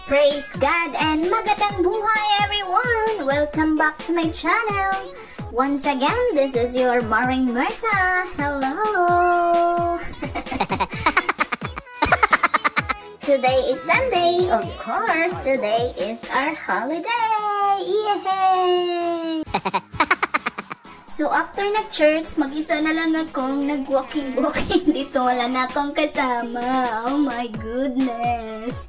Praise God and magandang buhay everyone! Welcome back to my channel! Once again, this is your Maring Merta. Hello! Today is Sunday. Of course, today is our holiday! Yay! So after na church, mag-isa na lang akong nag-walking dito. Wala na akong kasama. Oh my goodness!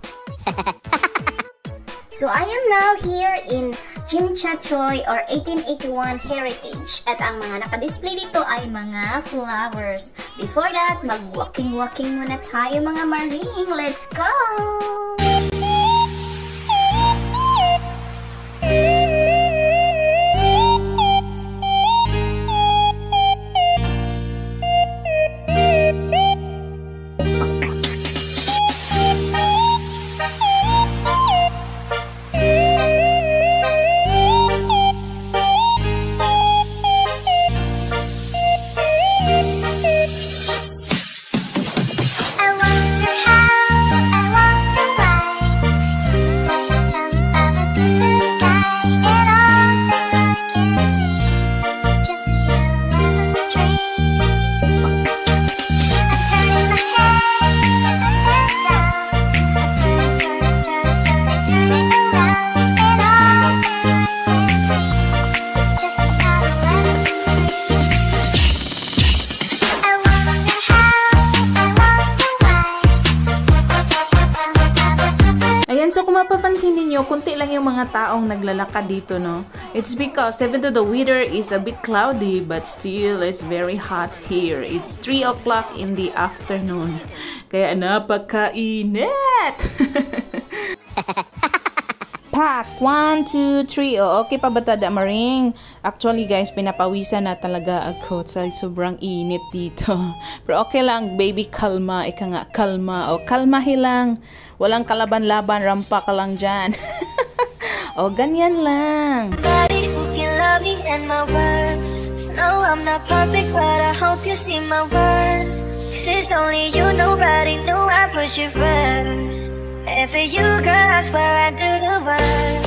So I am now here in Chimchachoy or 1881 Heritage. At ang mga nakadisplay dito ay mga flowers. Before that, mag-walking muna tayo mga Maring. Let's go! So kung mapapansin niyo, kunti lang yung mga taong naglalakad dito, no? It's because even though the weather is a bit cloudy, but still it's very hot here. It's 3 o'clock in the afternoon. Kaya napakainit! Pack! 1, 2, 3. Oh, okay pa ba tada, Maring? Actually, guys, pinapawisan na talaga ako sa sobrang init dito. Pero okay lang, baby, kalma. Ika nga, kalma. O, kalmahin lang. Walang kalaban-laban, rampa ka lang dyan. O, ganyan lang. No, I'm not perfect, but I hope you see my worth. 'Cause it's only you, nobody knew I put you first. And for you, girl, I swear I do the work.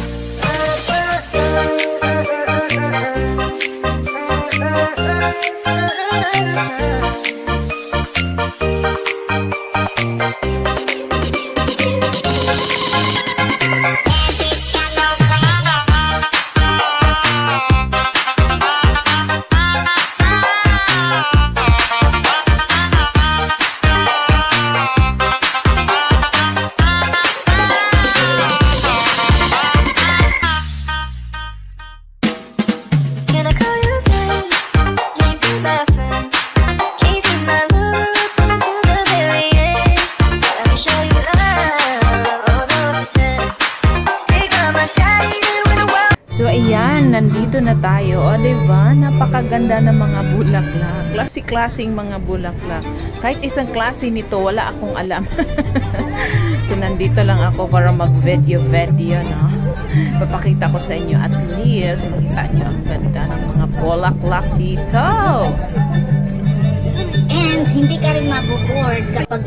So ayan, nandito na tayo. O diba, napakaganda ng mga bulaklak. Klase-klaseng mga bulaklak. Kahit isang klase nito, wala akong alam. So nandito lang ako para mag-video, no? Papakita ko sa inyo at least makita nyo ang ganda ng mga bulaklak dito. And hindi ka rin mabuboard kapag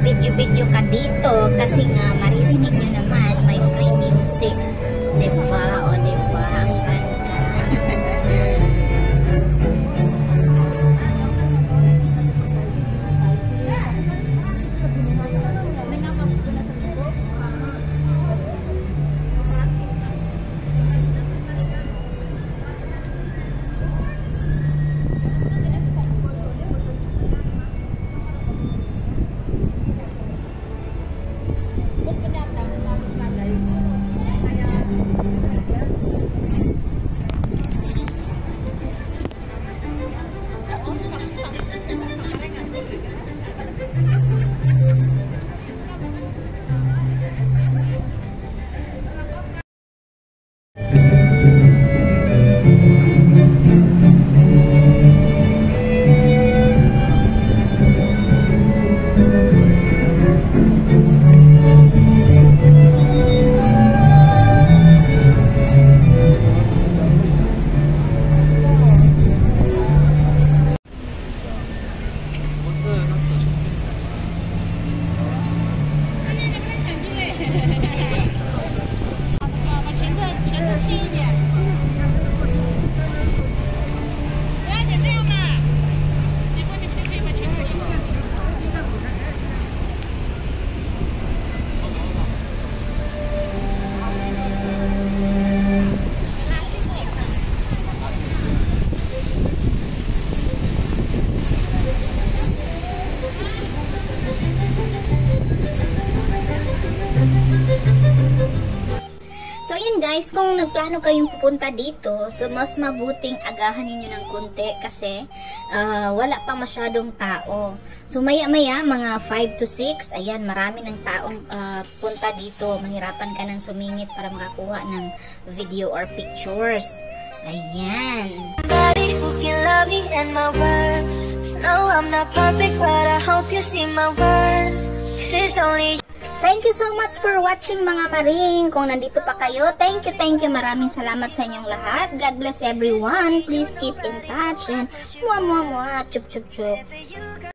nag-video ka dito kasi nga maririnig nyo naman may free music. Diba? O diba? Ang ganda. 把裙子轻一点。哎，你这样嘛，喜欢你们就可以把裙子穿上。So, yun guys, kung nagplano kayong pupunta dito, so mas mabuting agahan ninyo ng konti kasi wala pa masyadong tao. So, maya-maya, mga 5 to 6, ayan, marami ng taong punta dito. Mahirapan ka nang sumingit para makakuha ng video or pictures. Ayan. Somebody who can love me and my words. No, I'm not perfect, but I hope you see my worth. 'Cause it's only Thank you so much for watching mga maring. Kung nandito pa kayo, thank you. Maraming salamat sa inyong lahat. God bless everyone. Please keep in touch and mwah mwah mwah. Chup chup chup.